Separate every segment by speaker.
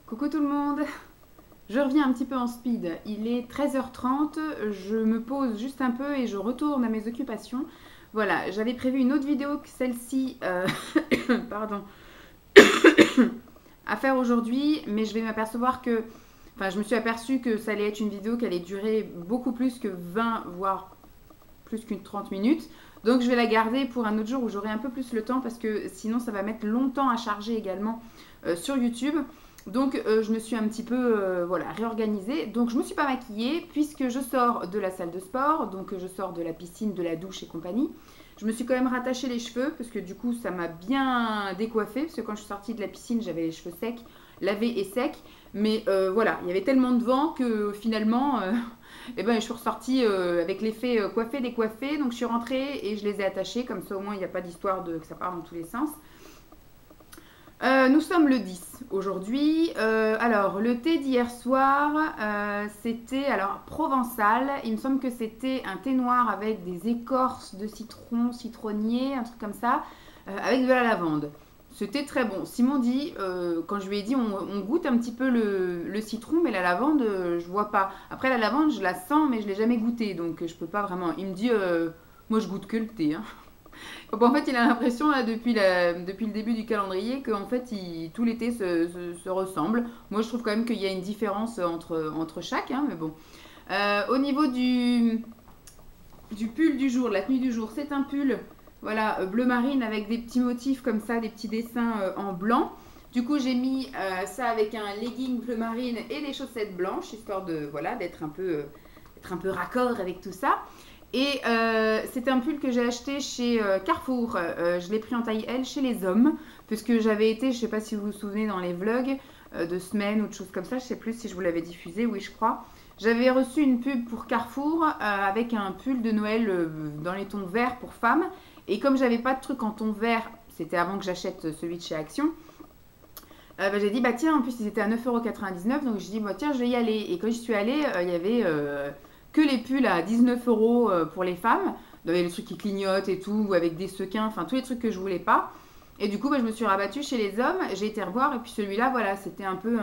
Speaker 1: Coucou tout le monde, je reviens un petit peu en speed. Il est 13h30, je me pose juste un peu et je retourne à mes occupations. Voilà, j'avais prévu une autre vidéo que celle-ci, pardon, à faire aujourd'hui, mais je vais m'apercevoir que, enfin, je me suis aperçue que ça allait être une vidéo qui allait durer beaucoup plus que 20, voire plus qu'une 30 minutes. Donc je vais la garder pour un autre jour où j'aurai un peu plus le temps parce que sinon ça va mettre longtemps à charger également sur YouTube. Donc je me suis un petit peu voilà, réorganisée. Donc je ne me suis pas maquillée puisque je sors de la salle de sport, donc je sors de la piscine, de la douche et compagnie. Je me suis quand même rattaché les cheveux parce que du coup ça m'a bien décoiffée parce que quand je suis sortie de la piscine j'avais les cheveux secs, lavés et secs. Mais voilà, il y avait tellement de vent que finalement et ben, je suis ressortie avec l'effet coiffé décoiffé. Donc je suis rentrée et je les ai attachés comme ça au moins il n'y a pas d'histoire de que ça part dans tous les sens. Nous sommes le 10 aujourd'hui. Alors, le thé d'hier soir, c'était alors provençal. Il me semble que c'était un thé noir avec des écorces de citron, citronnier, un truc comme ça, avec de la lavande. C'était très bon. Simon dit, quand je lui ai dit, on goûte un petit peu le citron, mais la lavande, je vois pas. Après, la lavande, je la sens, mais je l'ai jamais goûtée, donc je peux pas vraiment. Il me dit, moi, je goûte que le thé, hein. Bon, en fait, il a l'impression, là, depuis le début du calendrier, qu'en fait, tout l'été se ressemble. Moi, je trouve quand même qu'il y a une différence entre chaque, hein, mais bon. Au niveau du pull du jour, la tenue du jour, c'est un pull voilà, bleu marine avec des petits motifs comme ça, des petits dessins en blanc. Du coup, j'ai mis ça avec un legging bleu marine et des chaussettes blanches, histoire de voilà, d'être un peu raccord avec tout ça. Et c'est un pull que j'ai acheté chez Carrefour. Je l'ai pris en taille L chez les hommes, puisque j'avais été, je ne sais pas si vous vous souvenez, dans les vlogs de semaines ou de choses comme ça, je ne sais plus si je vous l'avais diffusé, oui je crois. J'avais reçu une pub pour Carrefour avec un pull de Noël dans les tons verts pour femmes. Et comme j'avais pas de truc en ton vert, c'était avant que j'achète celui de chez Action, j'ai dit bah tiens, en plus ils étaient à 9,99 €, donc j'ai dit bah tiens je vais y aller. Et quand j'y suis allée, il y avait que les pulls à 19 € pour les femmes. Il y avait les trucs qui clignotent et tout, avec des sequins, enfin tous les trucs que je voulais pas. Et du coup, bah, je me suis rabattue chez les hommes, j'ai été revoir, et puis celui-là, voilà, c'était un peu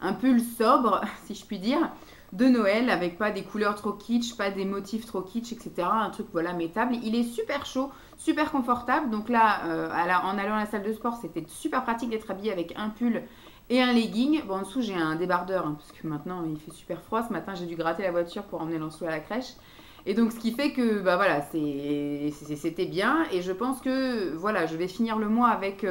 Speaker 1: un pull sobre, si je puis dire, de Noël, avec pas des couleurs trop kitsch, pas des motifs trop kitsch, etc. Un truc, voilà, mettable. Il est super chaud, super confortable. Donc là, en allant à la salle de sport, c'était super pratique d'être habillé avec un pull et un legging. Bon, en dessous, j'ai un débardeur, hein, parce que maintenant, il fait super froid. Ce matin, j'ai dû gratter la voiture pour emmener Lancelot à la crèche. Et donc, ce qui fait que, bah voilà, c'était bien. Et je pense que, voilà, je vais finir le mois avec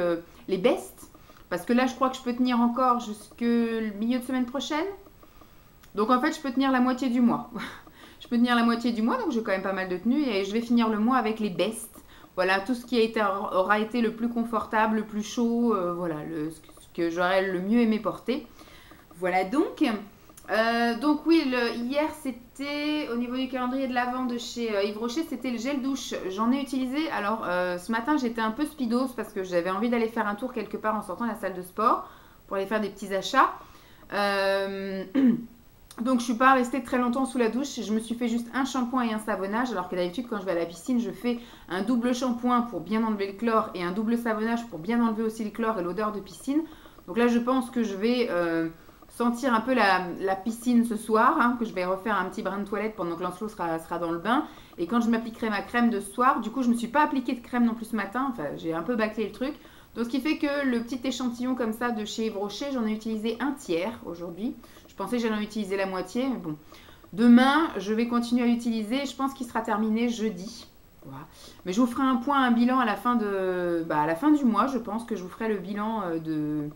Speaker 1: les bestes. Parce que là, je crois que je peux tenir encore jusqu'au milieu de semaine prochaine. Donc, en fait, je peux tenir la moitié du mois. Je peux tenir la moitié du mois, donc j'ai quand même pas mal de tenues. Et je vais finir le mois avec les bestes. Voilà, tout ce qui aura été le plus confortable, le plus chaud, voilà, ce que j'aurais le mieux aimé porter. Voilà donc. Donc oui, hier c'était au niveau du calendrier de l'Avent de chez Yves Rocher, c'était le gel douche. J'en ai utilisé. Alors ce matin j'étais un peu speedos parce que j'avais envie d'aller faire un tour quelque part en sortant de la salle de sport pour aller faire des petits achats. Donc je suis pas restée très longtemps sous la douche. Je me suis fait juste un shampoing et un savonnage, alors que d'habitude quand je vais à la piscine je fais un double shampoing pour bien enlever le chlore et un double savonnage pour bien enlever aussi le chlore et l'odeur de piscine. Donc là je pense que je vais sentir un peu la piscine ce soir, hein, que je vais refaire un petit brin de toilette pendant que Lancelot sera dans le bain. Et quand je m'appliquerai ma crème de ce soir, du coup je ne me suis pas appliqué de crème non plus ce matin, enfin j'ai un peu bâclé le truc. Donc ce qui fait que le petit échantillon comme ça de chez Yves Rocher, j'en ai utilisé un tiers aujourd'hui. Je pensais que j'allais en utiliser la moitié, mais bon. Demain, je vais continuer à l'utiliser. Je pense qu'il sera terminé jeudi. Voilà. Mais je vous ferai un point, un bilan à la fin du mois. Je pense que je vous ferai le bilan de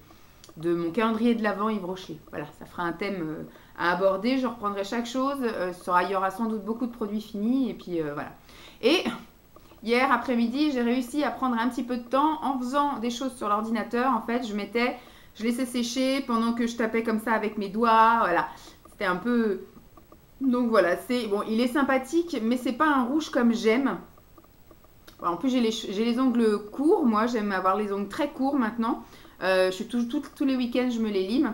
Speaker 1: mon calendrier de l'Avent Yves Rocher. Voilà, ça fera un thème à aborder. Je reprendrai chaque chose. Il y aura sans doute beaucoup de produits finis. Et puis voilà. Et hier après-midi, j'ai réussi à prendre un petit peu de temps en faisant des choses sur l'ordinateur. En fait, je laissais sécher pendant que je tapais comme ça avec mes doigts. Voilà, c'était un peu... Donc voilà, bon, il est sympathique, mais c'est pas un rouge comme j'aime. En plus, j'ai les ongles courts. Moi, j'aime avoir les ongles très courts maintenant. Je suis tous les week-ends, je me les lime.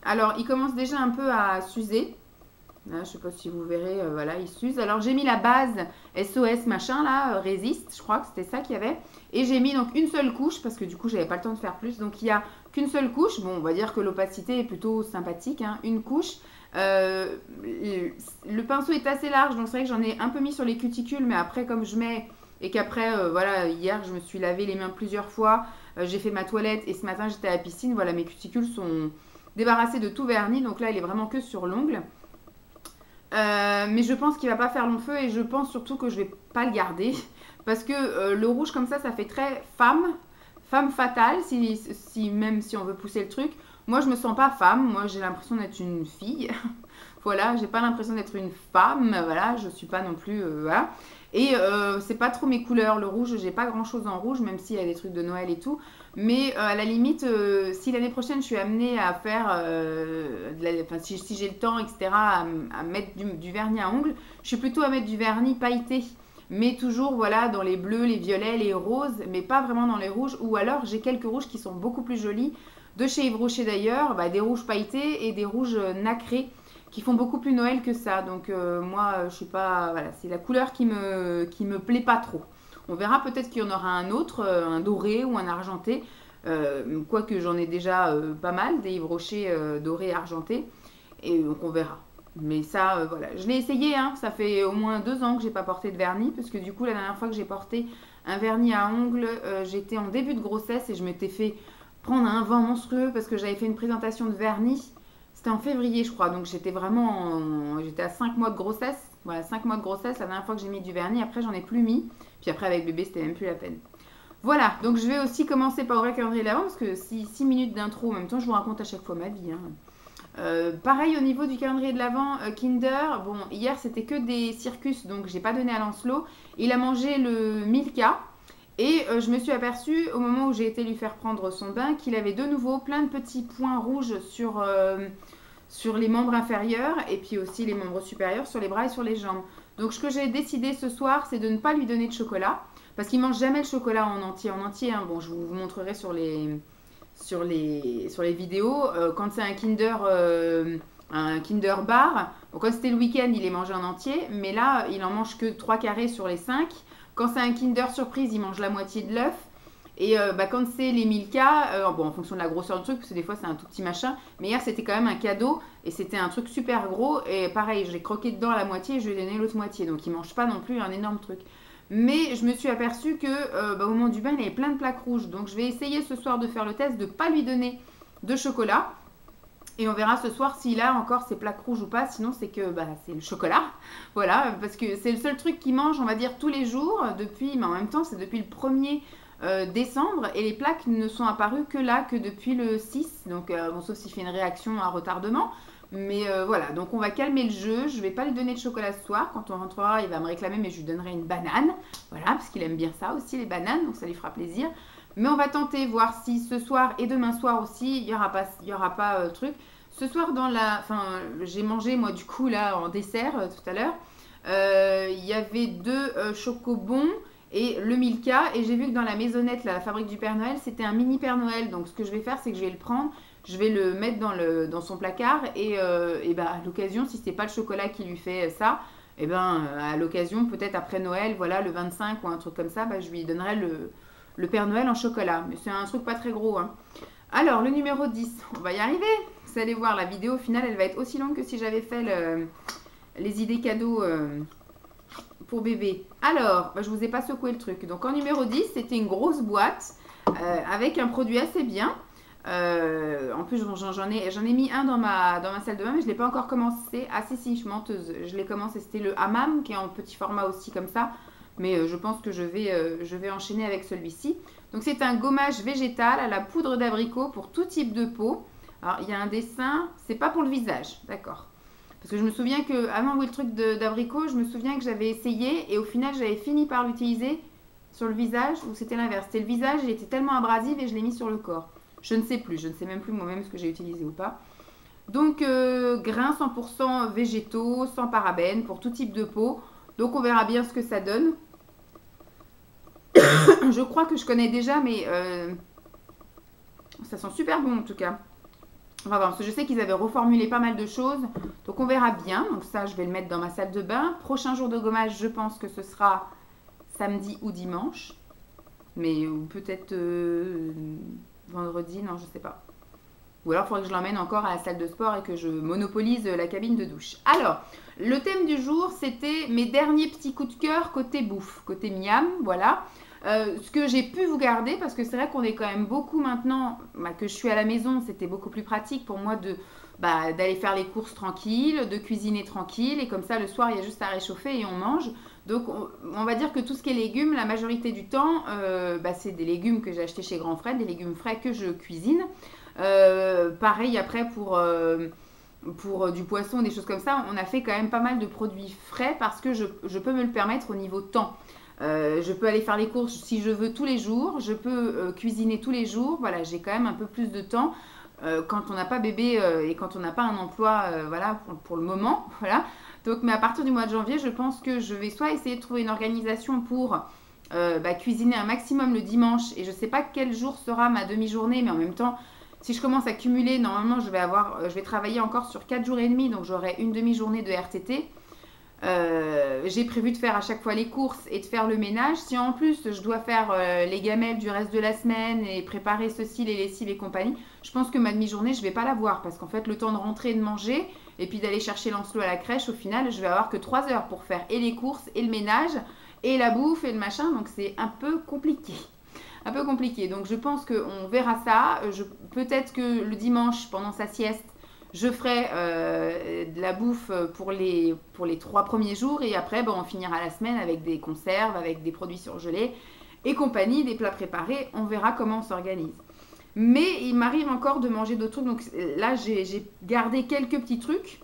Speaker 1: Alors, il commence déjà un peu à s'user. Là, je sais pas si vous verrez, voilà, il s'use. Alors, j'ai mis la base SOS machin, là, résiste, je crois que c'était ça qu'il y avait. Et j'ai mis donc une seule couche, parce que du coup, j'avais pas le temps de faire plus. Donc, il y a qu'une seule couche. Bon, on va dire que l'opacité est plutôt sympathique, hein, une couche. Le pinceau est assez large, donc c'est vrai que j'en ai un peu mis sur les cuticules, mais après comme je mets et qu'après voilà, hier je me suis lavé les mains plusieurs fois, j'ai fait ma toilette et ce matin j'étais à la piscine, voilà, mes cuticules sont débarrassées de tout vernis, donc là il est vraiment que sur l'ongle. Mais je pense qu'il va pas faire long feu et je pense surtout que je vais pas le garder parce que le rouge comme ça fait très femme fatale, même si on veut pousser le truc. Moi, je me sens pas femme. Moi, j'ai l'impression d'être une fille. Voilà, j'ai pas l'impression d'être une femme. Voilà, je suis pas non plus. Voilà. Et c'est pas trop mes couleurs. Le rouge, j'ai pas grand chose en rouge, même s'il y a des trucs de Noël et tout. Mais à la limite, si l'année prochaine je suis amenée à faire, si j'ai le temps, etc., à mettre du vernis à ongles, je suis plutôt à mettre du vernis pailleté. Mais toujours voilà dans les bleus, les violets, les roses, mais pas vraiment dans les rouges. Ou alors j'ai quelques rouges qui sont beaucoup plus jolis, de chez Yves Rocher d'ailleurs, des rouges pailletés et des rouges nacrés qui font beaucoup plus Noël que ça. Donc moi je suis pas, voilà, c'est la couleur qui me plaît pas trop. On verra, peut-être qu'il y en aura un autre, un doré ou un argenté. Quoique j'en ai déjà pas mal, des Yves Rocher dorés et argentés. Et donc on verra. Mais ça, voilà. Je l'ai essayé, hein. Ça fait au moins 2 ans que j'ai pas porté de vernis. Parce que du coup, la dernière fois que j'ai porté un vernis à ongles, j'étais en début de grossesse et je m'étais fait prendre un vent monstrueux parce que j'avais fait une présentation de vernis. C'était en février, je crois. Donc j'étais vraiment. J'étais à 5 mois de grossesse. Voilà, 5 mois de grossesse, la dernière fois que j'ai mis du vernis. Après, j'en ai plus mis. Puis après, avec bébé, c'était même plus la peine. Voilà, donc je vais aussi commencer par ouvrir le calendrier de l'avant parce que 6 minutes d'intro, en même temps, je vous raconte à chaque fois ma vie, hein. Pareil au niveau du calendrier de l'Avent, Kinder, bon, hier c'était que des circus, donc j'ai pas donné à Lancelot. Il a mangé le Milka et je me suis aperçue au moment où j'ai été lui faire prendre son bain qu'il avait de nouveau plein de petits points rouges sur les membres inférieurs et puis aussi les membres supérieurs, sur les bras et sur les jambes. Donc ce que j'ai décidé ce soir, c'est de ne pas lui donner de chocolat parce qu'il mange jamais le chocolat en entier, hein. Bon, je vous montrerai sur les vidéos, quand c'est un Kinder bar, bon, quand c'était le week-end, il les mangeait en entier, mais là, il en mange que 3 carrés sur les 5. Quand c'est un Kinder surprise, il mange la moitié de l'œuf. Et quand c'est les Milka, bon, en fonction de la grosseur du truc, parce que des fois c'est un tout petit machin, mais hier c'était quand même un cadeau et c'était un truc super gros. Et pareil, je l'ai croqué dedans à la moitié et je lui ai donné l'autre moitié. Donc il mange pas non plus un énorme truc. Mais je me suis aperçue que au moment du bain, il avait plein de plaques rouges. Donc je vais essayer ce soir de faire le test de ne pas lui donner de chocolat. Et on verra ce soir s'il a encore ses plaques rouges ou pas. Sinon, c'est que c'est le chocolat. Voilà, parce que c'est le seul truc qu'il mange, on va dire, tous les jours. Mais en même temps, c'est depuis le 1er décembre. Et les plaques ne sont apparues que là, que depuis le 6. Donc, bon, sauf s'il fait une réaction à retardement. Mais voilà, donc on va calmer le jeu. Je vais pas lui donner de chocolat ce soir. Quand on rentrera, il va me réclamer, mais je lui donnerai une banane. Voilà, parce qu'il aime bien ça aussi, les bananes. Donc ça lui fera plaisir. Mais on va tenter, voir si ce soir et demain soir aussi, il n'y aura pas truc. Ce soir, j'ai mangé, moi, du coup, là, en dessert, tout à l'heure. Il y avait 2 chocobons et le Milka. Et j'ai vu que dans la maisonnette, là, la fabrique du Père Noël, c'était un mini Père Noël. Donc, ce que je vais faire, c'est que je vais le prendre. Je vais le mettre dans son placard. Et à l'occasion, si c'est pas le chocolat qui lui fait ça, à l'occasion, peut-être après Noël, voilà, le 25 ou un truc comme ça, je lui donnerai le Père Noël en chocolat. Mais c'est un truc pas très gros, hein. Alors, le numéro 10, on va y arriver. Vous allez voir, la vidéo au final, elle va être aussi longue que si j'avais fait les idées cadeaux pour bébé. Alors, je vous ai pas secoué le truc. Donc, en numéro 10, c'était une grosse boîte avec un produit assez bien. En plus, j'en ai mis un dans ma salle de bain, mais je ne l'ai pas encore commencé. Ah si, je suis menteuse. Je l'ai commencé, c'était le Hammam, qui est en petit format aussi comme ça. Mais je pense que je vais enchaîner avec celui-ci. Donc c'est un gommage végétal à la poudre d'abricot pour tout type de peau. Alors il y a un dessin, c'est pas pour le visage, d'accord. Parce que je me souviens que avant le truc d'abricot, je me souviens que j'avais essayé et au final j'avais fini par l'utiliser sur le visage ou c'était l'inverse. C'était le visage, il était tellement abrasif et je l'ai mis sur le corps. Je ne sais plus, je ne sais même plus moi-même ce que j'ai utilisé ou pas. Donc grains 100% végétaux, sans parabènes, pour tout type de peau. Donc on verra bien ce que ça donne. Je crois que je connais déjà, mais ça sent super bon en tout cas. On va voir, parce que je sais qu'ils avaient reformulé pas mal de choses. Donc on verra bien. Donc ça, je vais le mettre dans ma salle de bain. Prochain jour de gommage, je pense que ce sera samedi ou dimanche. Mais ou peut-être vendredi, non, je sais pas. Ou alors, il faudrait que je l'emmène encore à la salle de sport et que je monopolise la cabine de douche. Alors, le thème du jour, c'était mes derniers petits coups de cœur côté bouffe, côté miam, voilà. Ce que j'ai pu vous garder, parce que c'est vrai qu'on est quand même beaucoup maintenant, que je suis à la maison, c'était beaucoup plus pratique pour moi d'aller faire les courses tranquille, de cuisiner tranquille, et comme ça, le soir, il y a juste à réchauffer et on mange. Donc, on va dire que tout ce qui est légumes, la majorité du temps, c'est des légumes que j'ai achetés chez Grand Frais, des légumes frais que je cuisine. Pareil après pour du poisson, des choses comme ça, on a fait quand même pas mal de produits frais parce que je peux me le permettre au niveau temps. Je peux aller faire les courses si je veux tous les jours, je peux cuisiner tous les jours, voilà, j'ai quand même un peu plus de temps quand on n'a pas bébé et quand on n'a pas un emploi, voilà, pour le moment, voilà. Donc, mais à partir du mois de janvier, je pense que je vais soit essayer de trouver une organisation pour cuisiner un maximum le dimanche, et je ne sais pas quel jour sera ma demi-journée, mais en même temps, si je commence à cumuler, normalement, je vais travailler encore sur 4 jours et demi, donc j'aurai une demi-journée de RTT. J'ai prévu de faire à chaque fois les courses et de faire le ménage. Si en plus je dois faire les gamelles du reste de la semaine et préparer ceci, les lessives et compagnie, je pense que ma demi-journée, je vais pas l'avoir parce qu'en fait, le temps de rentrer et de manger et puis d'aller chercher Lancelot à la crèche, au final, je vais avoir que 3 heures pour faire et les courses et le ménage et la bouffe et le machin, donc c'est un peu compliqué. Un peu compliqué. Donc je pense qu'on verra ça. Peut-être que le dimanche, pendant sa sieste, je ferai de la bouffe pour les 3 premiers jours et après, on finira la semaine avec des conserves, avec des produits surgelés et compagnie, des plats préparés. On verra comment on s'organise. Mais il m'arrive encore de manger d'autres trucs. Donc là, j'ai gardé quelques petits trucs.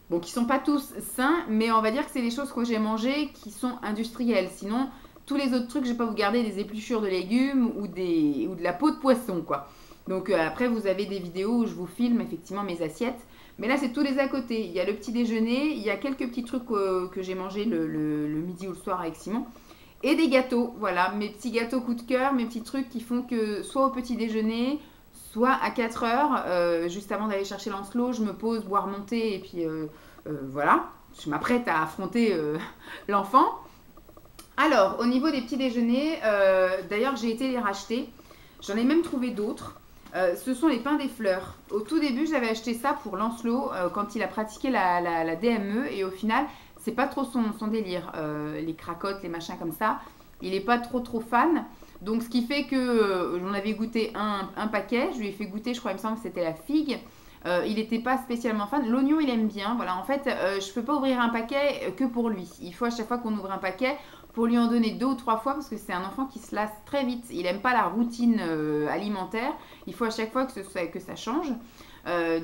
Speaker 1: Bon, qui sont pas tous sains, mais on va dire que c'est des choses que j'ai mangées qui sont industrielles. Sinon, tous les autres trucs, je vais pas vous garder des épluchures de légumes ou de la peau de poisson, quoi. Donc après, vous avez des vidéos où je vous filme effectivement mes assiettes. Mais là, c'est tous les à côté. Il y a le petit déjeuner, il y a quelques petits trucs que j'ai mangé le midi ou le soir avec Simon. Et des gâteaux, voilà, mes petits gâteaux coup de cœur, mes petits trucs qui font que soit au petit déjeuner, soit à 4 heures, juste avant d'aller chercher Lancelot, je me pose, boire mon thé et puis voilà, je m'apprête à affronter l'enfant. Alors, au niveau des petits déjeuners, d'ailleurs, j'ai été les racheter. J'en ai même trouvé d'autres. Ce sont les pains des fleurs. Au tout début, j'avais acheté ça pour Lancelot quand il a pratiqué la DME. Et au final, c'est pas trop son délire. Les cracottes, les machins comme ça. Il n'est pas trop fan. Donc, ce qui fait que j'en avais goûté un paquet. Je lui ai fait goûter, je crois, il me semble que c'était la figue. Il n'était pas spécialement fan. L'oignon, il aime bien. Voilà, en fait, je ne peux pas ouvrir un paquet que pour lui. Il faut à chaque fois qu'on ouvre un paquet pour lui en donner 2 ou 3 fois parce que c'est un enfant qui se lasse très vite. Il n'aime pas la routine alimentaire. Il faut à chaque fois que ça change.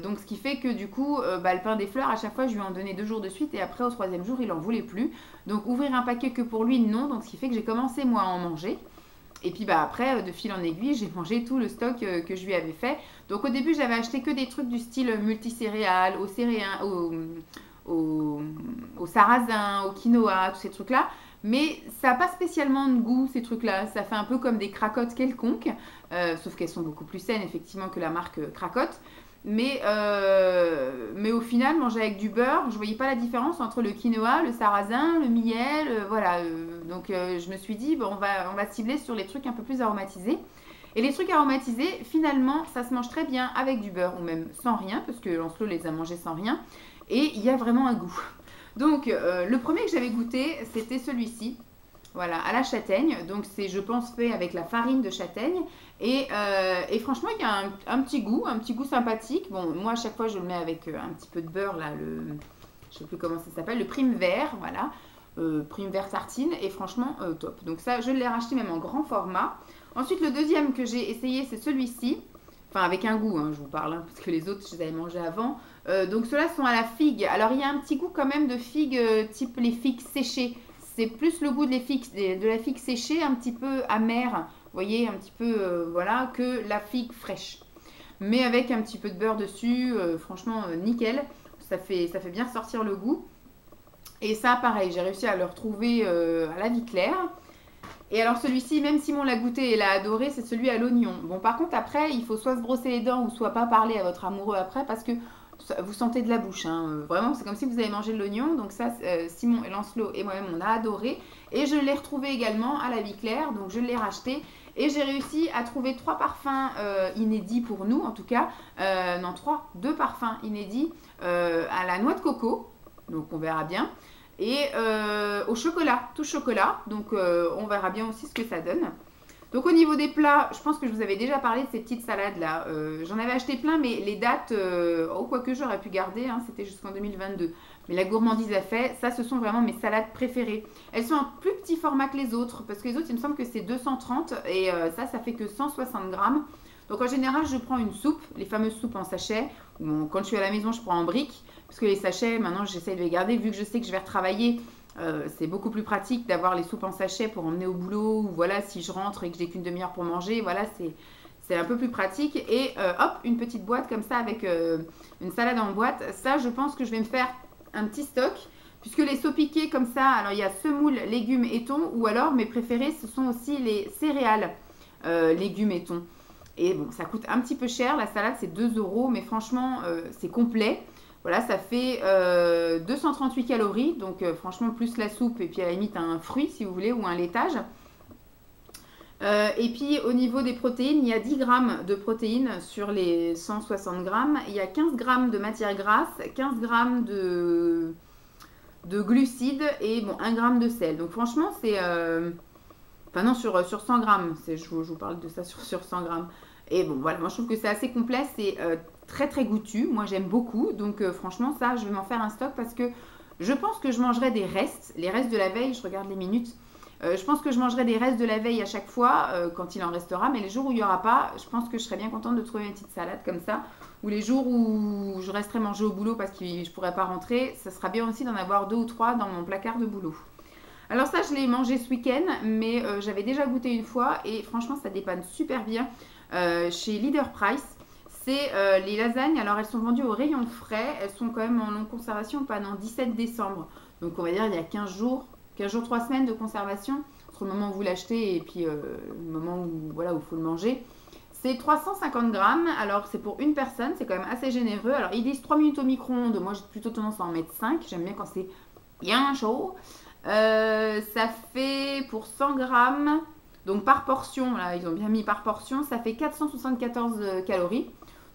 Speaker 1: Donc ce qui fait que du coup, le pain des fleurs, à chaque fois, je lui en donnais 2 jours de suite et après au 3e jour, il n'en voulait plus. Donc ouvrir un paquet que pour lui, non. Donc ce qui fait que j'ai commencé moi à en manger. Et puis après, de fil en aiguille, j'ai mangé tout le stock que je lui avais fait. Donc au début, j'avais acheté que des trucs du style multicéréales, au sarrasin, au quinoa, tous ces trucs-là. Mais ça n'a pas spécialement de goût, ces trucs-là. Ça fait un peu comme des cracottes quelconques. Sauf qu'elles sont beaucoup plus saines, effectivement, que la marque Cracotte. Mais au final, manger avec du beurre, je ne voyais pas la différence entre le quinoa, le sarrasin, le miel, voilà. Donc je me suis dit, on va cibler sur les trucs un peu plus aromatisés. Et les trucs aromatisés, finalement, ça se mange très bien avec du beurre ou même sans rien, parce que Lancelot les a mangés sans rien. Et il y a vraiment un goût. Donc le premier que j'avais goûté, c'était celui-ci. Voilà, à la châtaigne. Donc c'est, je pense, fait avec la farine de châtaigne. Et franchement, il y a un petit goût sympathique. Bon, moi, à chaque fois, je le mets avec un petit peu de beurre, là, je ne sais plus comment ça s'appelle, le prime vert, voilà. Prime vert tartine. Et franchement, top. Donc ça, je l'ai racheté même en grand format. Ensuite, le deuxième que j'ai essayé, c'est celui-ci. Enfin, avec un goût, hein, je vous parle, hein, parce que les autres, je les avais mangés avant. Donc ceux-là sont à la figue. Alors, il y a un petit goût quand même de figue, type les figues séchées. C'est plus le goût de la figue séchée, un petit peu amère, vous voyez, un petit peu, voilà, que la figue fraîche. Mais avec un petit peu de beurre dessus, franchement, nickel. Ça fait bien sortir le goût. Et ça, pareil, j'ai réussi à le retrouver à la vie claire. Et alors celui-ci, même Simon l'a goûté et l'a adoré, c'est celui à l'oignon. Bon, par contre, après, il faut soit se brosser les dents ou soit pas parler à votre amoureux après parce que vous sentez de la bouche, hein. Vraiment, c'est comme si vous avez mangé de l'oignon. Donc ça, Simon et Lancelot et moi-même, on a adoré. Et je l'ai retrouvé également à la vie claire, donc je l'ai racheté. Et j'ai réussi à trouver 3 parfums inédits pour nous, en tout cas. Non, 2 parfums inédits à la noix de coco. Donc on verra bien. Et au chocolat, tout chocolat. Donc on verra bien aussi ce que ça donne. Donc au niveau des plats, je pense que je vous avais déjà parlé de ces petites salades là. J'en avais acheté plein, mais les dates, quoique j'aurais pu garder, hein, c'était jusqu'en 2022. Mais la gourmandise a fait, ça ce sont vraiment mes salades préférées. Elles sont en plus petit format que les autres, parce que les autres il me semble que c'est 230 et ça fait que 160 grammes. Donc en général je prends une soupe, les fameuses soupes en sachet, ou quand je suis à la maison je prends en brique, parce que les sachets maintenant j'essaie de les garder, vu que je sais que je vais retravailler. C'est beaucoup plus pratique d'avoir les soupes en sachet pour emmener au boulot, ou voilà, si je rentre et que j'ai qu'une demi-heure pour manger, voilà, c'est un peu plus pratique. Et hop, une petite boîte comme ça avec une salade en boîte. Ça, je pense que je vais me faire un petit stock, puisque les saupiqués comme ça, alors il y a semoule, légumes et thon, ou alors mes préférés, ce sont aussi les céréales, légumes et thon. Et bon, ça coûte un petit peu cher, la salade c'est 2 euros, mais franchement, c'est complet. Voilà, ça fait 238 calories, donc franchement plus la soupe et puis à la limite un fruit si vous voulez ou un laitage. Et puis au niveau des protéines, il y a 10 grammes de protéines sur les 160 grammes. Il y a 15 grammes de matière grasse, 15 grammes de glucides et bon, 1 gramme de sel. Donc franchement c'est... Enfin non, sur 100 grammes, je vous parle de ça sur 100 grammes. Et bon voilà, moi je trouve que c'est assez complet, c'est très très goûtu, moi j'aime beaucoup, donc franchement ça je vais m'en faire un stock parce que je pense que je mangerai des restes, les restes de la veille, je regarde les minutes, je pense que je mangerai des restes de la veille à chaque fois quand il en restera, mais les jours où il n'y aura pas, je pense que je serais bien contente de trouver une petite salade comme ça, ou les jours où je resterai manger au boulot parce que je ne pourrai pas rentrer, ça sera bien aussi d'en avoir 2 ou 3 dans mon placard de boulot. Alors ça je l'ai mangé ce week-end, mais j'avais déjà goûté une fois et franchement ça dépanne super bien chez Leader Price. C'est les lasagnes, alors elles sont vendues au rayon frais, elles sont quand même en longue conservation pendant 17 décembre. Donc on va dire il y a 15 jours, 3 semaines de conservation, entre le moment où vous l'achetez et puis le moment où voilà, où il faut le manger. C'est 350 grammes, alors c'est pour une personne, c'est quand même assez généreux. Alors ils disent 3 minutes au micro-ondes, moi j'ai plutôt tendance à en mettre 5, j'aime bien quand c'est bien chaud. Ça fait pour 100 grammes, donc par portion, là ils ont bien mis par portion, ça fait 474 calories.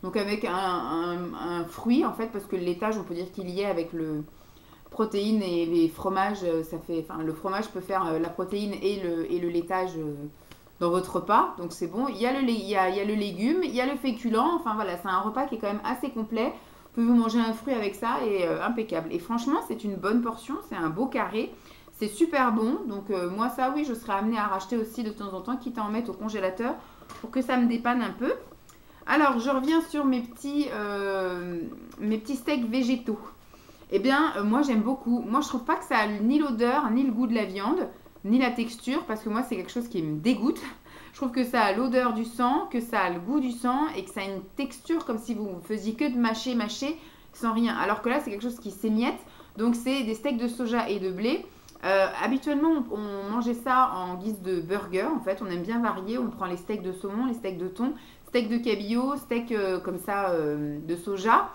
Speaker 1: Donc avec un fruit en fait, parce que le laitage on peut dire qu'il y est avec le protéine et les fromages, ça fait, enfin le fromage peut faire la protéine et le laitage dans votre repas, donc c'est bon. Il y a il y a le légume, il y a le féculent, enfin voilà, c'est un repas qui est quand même assez complet. Vous pouvez vous manger un fruit avec ça et impeccable. Et franchement c'est une bonne portion, c'est un beau carré. C'est super bon, donc moi ça oui je serais amenée à racheter aussi de temps en temps, quitte à en mettre au congélateur pour que ça me dépanne un peu. Alors je reviens sur mes petits steaks végétaux. Eh bien moi j'aime beaucoup, moi je trouve pas que ça a ni l'odeur, ni le goût de la viande, ni la texture, parce que moi c'est quelque chose qui me dégoûte. Je trouve que ça a l'odeur du sang, que ça a le goût du sang et que ça a une texture comme si vous faisiez que de mâcher sans rien. Alors que là c'est quelque chose qui s'émiette, donc c'est des steaks de soja et de blé. Habituellement, on mangeait ça en guise de burger. En fait, on aime bien varier. On prend les steaks de saumon, les steaks de thon, steaks de cabillaud, steaks comme ça de soja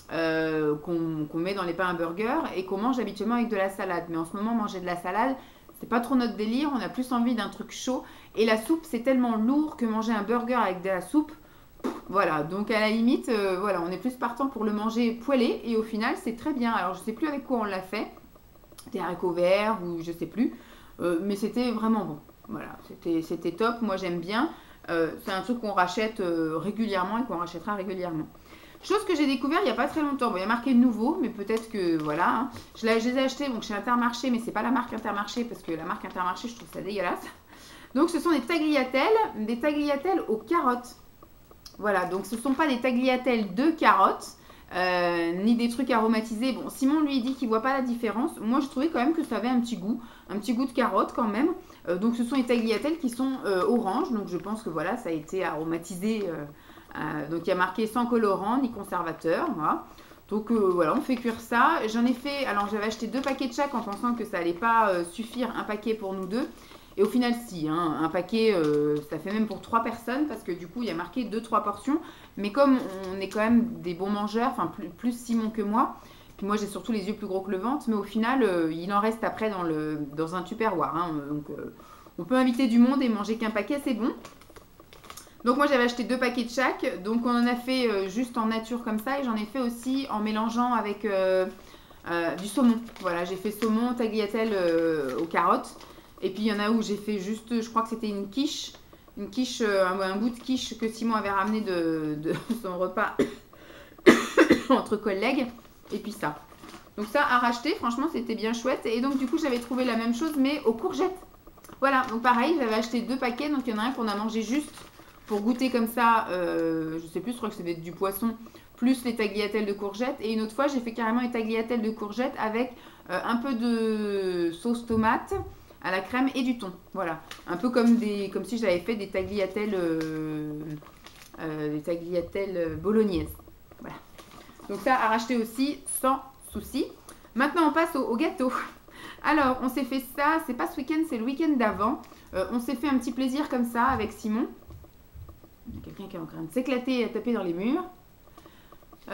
Speaker 1: qu'on met dans les pains à burger et qu'on mange habituellement avec de la salade. Mais en ce moment, manger de la salade, c'est pas trop notre délire. On a plus envie d'un truc chaud. Et la soupe, c'est tellement lourd que manger un burger avec de la soupe, voilà. Donc à la limite, voilà, on est plus partant pour le manger poêlé et au final, c'est très bien. Alors je sais plus avec quoi on l'a fait. Des haricots verts ou je sais plus, mais c'était vraiment bon. Voilà, c'était top, moi j'aime bien. C'est un truc qu'on rachète régulièrement et qu'on rachètera régulièrement. Chose que j'ai découvert il n'y a pas très longtemps. Bon, il y a marqué nouveau, mais peut-être que voilà. Hein. Je les ai achetés donc, chez Intermarché, mais c'est pas la marque Intermarché parce que la marque Intermarché, je trouve ça dégueulasse. Donc ce sont des tagliatelles aux carottes. Voilà, donc ce ne sont pas des tagliatelles de carottes. Ni des trucs aromatisés. Bon, Simon lui dit qu'il voit pas la différence. Moi, je trouvais quand même que ça avait un petit goût de carotte quand même. Donc, ce sont les tagliatelles qui sont orange. Donc, je pense que voilà, ça a été aromatisé. Donc, il y a marqué sans colorant ni conservateur. Voilà. Donc, voilà, on fait cuire ça. J'en ai fait. Alors, j'avais acheté 2 paquets de chaque en pensant que ça allait pas suffire un paquet pour nous deux. Et au final, si, hein, un paquet, ça fait même pour 3 personnes parce que du coup, il y a marqué 2-3 portions. Mais comme on est quand même des bons mangeurs, enfin plus Simon que moi, puis moi j'ai surtout les yeux plus gros que le ventre, mais au final, il en reste après dans un tupperware. Hein, donc On peut inviter du monde et manger qu'un paquet, c'est bon. Donc moi j'avais acheté 2 paquets de chaque. Donc on en a fait juste en nature comme ça. Et j'en ai fait aussi en mélangeant avec du saumon. Voilà, j'ai fait saumon, tagliatelle aux carottes. Et puis il y en a où j'ai fait juste, je crois que c'était une quiche. Une quiche, un bout de quiche que Simon avait ramené de son repas entre collègues. Et puis ça. Donc ça à racheter, franchement c'était bien chouette. Et donc du coup j'avais trouvé la même chose mais aux courgettes. Voilà, donc pareil, j'avais acheté 2 paquets. Donc il y en a un qu'on a mangé juste pour goûter comme ça. Je sais plus, je crois que c'était du poisson plus les tagliatelles de courgettes. Et une autre fois j'ai fait carrément les tagliatelles de courgettes avec un peu de sauce tomate à la crème et du thon. Voilà, un peu comme si j'avais fait des tagliatelles bolognaises. Voilà. Donc ça à racheter aussi sans souci. Maintenant on passe au gâteau. Alors on s'est fait ça, c'est pas ce week-end, c'est le week-end d'avant. On s'est fait un petit plaisir comme ça avec Simon. Il y a quelqu'un qui est en train de s'éclater et à taper dans les murs.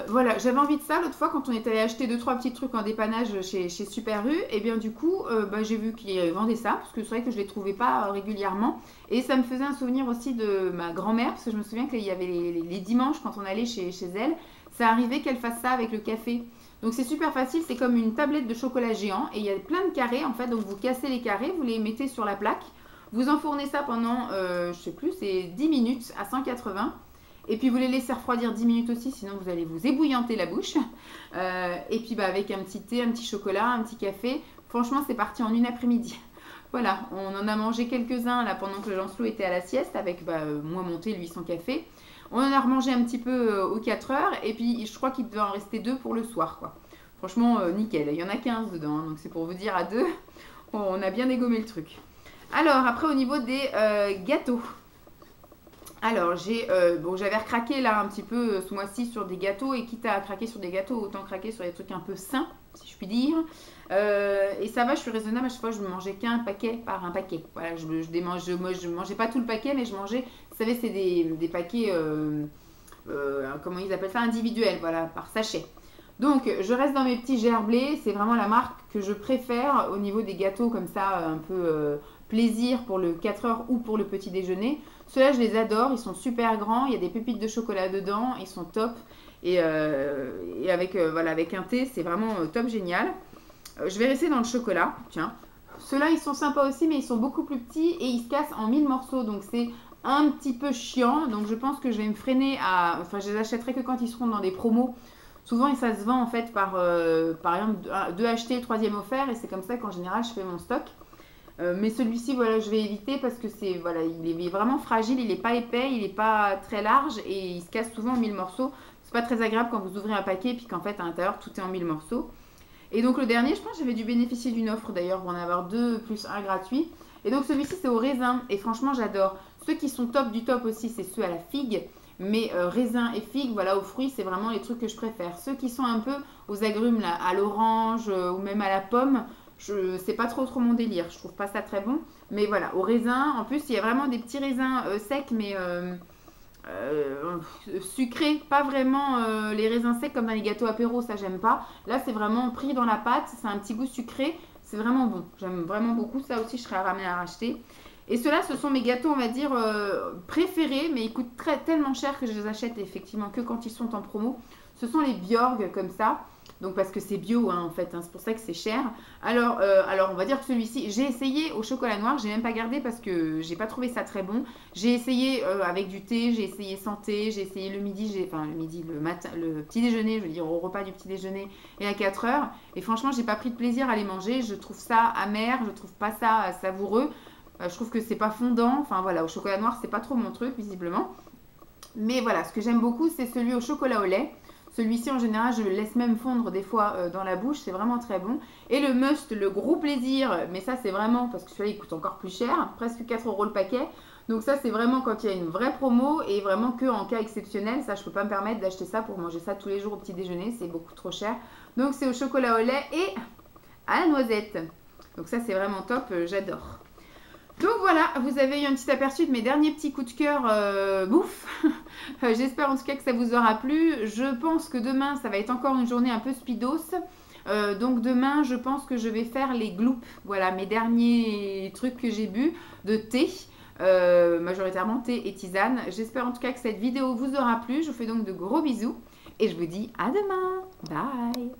Speaker 1: Voilà, j'avais envie de ça l'autre fois quand on est allé acheter 2-3 petits trucs en dépannage chez Super U. Et bien du coup, j'ai vu qu'ils vendaient ça parce que c'est vrai que je ne les trouvais pas régulièrement. Et ça me faisait un souvenir aussi de ma grand-mère parce que je me souviens qu'il y avait les dimanches quand on allait chez elle. Ça arrivait qu'elle fasse ça avec le café. Donc c'est super facile, c'est comme une tablette de chocolat géant et il y a plein de carrés en fait. Donc vous cassez les carrés, vous les mettez sur la plaque. Vous enfournez ça pendant, je sais plus, c'est 10 minutes à 180. Et puis vous les laissez refroidir 10 minutes aussi, sinon vous allez vous ébouillanter la bouche. Et puis avec un petit thé, un petit chocolat, un petit café. Franchement, c'est parti en une après-midi. Voilà, on en a mangé quelques-uns là pendant que Lancelot était à la sieste avec moi monté, lui son café. On en a remangé un petit peu aux 4 heures. Et puis je crois qu'il devait en rester 2 pour le soir, quoi. Franchement, nickel. Il y en a 15 dedans, hein, donc c'est pour vous dire à 2. On a bien dégommé le truc. Alors, après au niveau des gâteaux. Alors, j'avais recraqué là un petit peu ce mois-ci sur des gâteaux et quitte à craquer sur des gâteaux, autant craquer sur des trucs un peu sains, si je puis dire. Et ça va, je suis raisonnable, à chaque fois je ne mangeais qu'un paquet par un paquet. Voilà, moi je mangeais pas tout le paquet, mais je mangeais, vous savez, c'est des paquets, comment ils appellent ça, individuels, voilà, par sachet. Donc, je reste dans mes petits gerblés, c'est vraiment la marque que je préfère au niveau des gâteaux comme ça, un peu plaisir pour le 4 heures ou pour le petit déjeuner. Ceux-là, je les adore, ils sont super grands, il y a des pépites de chocolat dedans, ils sont top. Et avec, avec un thé, c'est vraiment top, génial. Je vais rester dans le chocolat, tiens. Ceux-là, ils sont sympas aussi, mais ils sont beaucoup plus petits et ils se cassent en 1000 morceaux. Donc, c'est un petit peu chiant. Donc, je pense que je vais me freiner à... Enfin, je les achèterai que quand ils seront dans des promos. Souvent, ça se vend en fait par exemple 2 achetés, le 3e offert. Et c'est comme ça qu'en général, je fais mon stock. Mais celui-ci, voilà, je vais éviter parce que c'est, voilà, il est vraiment fragile, il n'est pas épais, il n'est pas très large et il se casse souvent en 1000 morceaux. C'est pas très agréable quand vous ouvrez un paquet et puis qu'en fait à l'intérieur tout est en 1000 morceaux. Et donc le dernier, je pense que j'avais dû bénéficier d'une offre d'ailleurs pour en avoir 2 plus 1 gratuit. Et donc celui-ci c'est au raisin et franchement j'adore. Ceux qui sont top du top aussi, c'est ceux à la figue. Mais raisin et figue, voilà, aux fruits, c'est vraiment les trucs que je préfère. Ceux qui sont un peu aux agrumes, là, à l'orange ou même à la pomme, c'est pas trop mon délire, je trouve pas ça très bon. Mais voilà, au raisin, en plus il y a vraiment des petits raisins secs, mais sucrés, pas vraiment les raisins secs comme dans les gâteaux apéro, ça j'aime pas. Là c'est vraiment pris dans la pâte, c'est un petit goût sucré, c'est vraiment bon. J'aime vraiment beaucoup, ça aussi je serais ramenée à racheter. Et ceux-là, ce sont mes gâteaux, on va dire, préférés, mais ils coûtent tellement cher que je les achète effectivement que quand ils sont en promo. Ce sont les Bjorg, comme ça. Donc, parce que c'est bio, hein, en fait, hein, c'est pour ça que c'est cher. Alors, on va dire que celui-ci, j'ai essayé au chocolat noir, j'ai même pas gardé parce que j'ai pas trouvé ça très bon. J'ai essayé avec du thé, j'ai essayé sans thé, j'ai essayé le midi, le matin, le petit déjeuner, je veux dire, au repas du petit déjeuner et à 4 heures. Et franchement, j'ai pas pris de plaisir à les manger. Je trouve ça amer, je trouve pas ça savoureux. Je trouve que c'est pas fondant. Enfin voilà, au chocolat noir, c'est pas trop mon truc, visiblement. Mais voilà, ce que j'aime beaucoup, c'est celui au chocolat au lait. Celui-ci, en général, je le laisse même fondre des fois dans la bouche. C'est vraiment très bon. Et le must, le gros plaisir, mais ça, c'est vraiment parce que celui-là, il coûte encore plus cher. Presque 4 € le paquet. Donc ça, c'est vraiment quand il y a une vraie promo et vraiment que en cas exceptionnel. Ça, je peux pas me permettre d'acheter ça pour manger ça tous les jours au petit déjeuner. C'est beaucoup trop cher. Donc, c'est au chocolat au lait et à la noisette. Donc ça, c'est vraiment top. J'adore. Donc voilà, vous avez eu un petit aperçu de mes derniers petits coups de cœur bouffe. J'espère en tout cas que ça vous aura plu. Je pense que demain, ça va être encore une journée un peu speedos. Donc demain, je pense que je vais faire les gloops. Voilà, mes derniers trucs que j'ai bu de thé. Majoritairement thé et tisane. J'espère en tout cas que cette vidéo vous aura plu. Je vous fais donc de gros bisous et je vous dis à demain. Bye.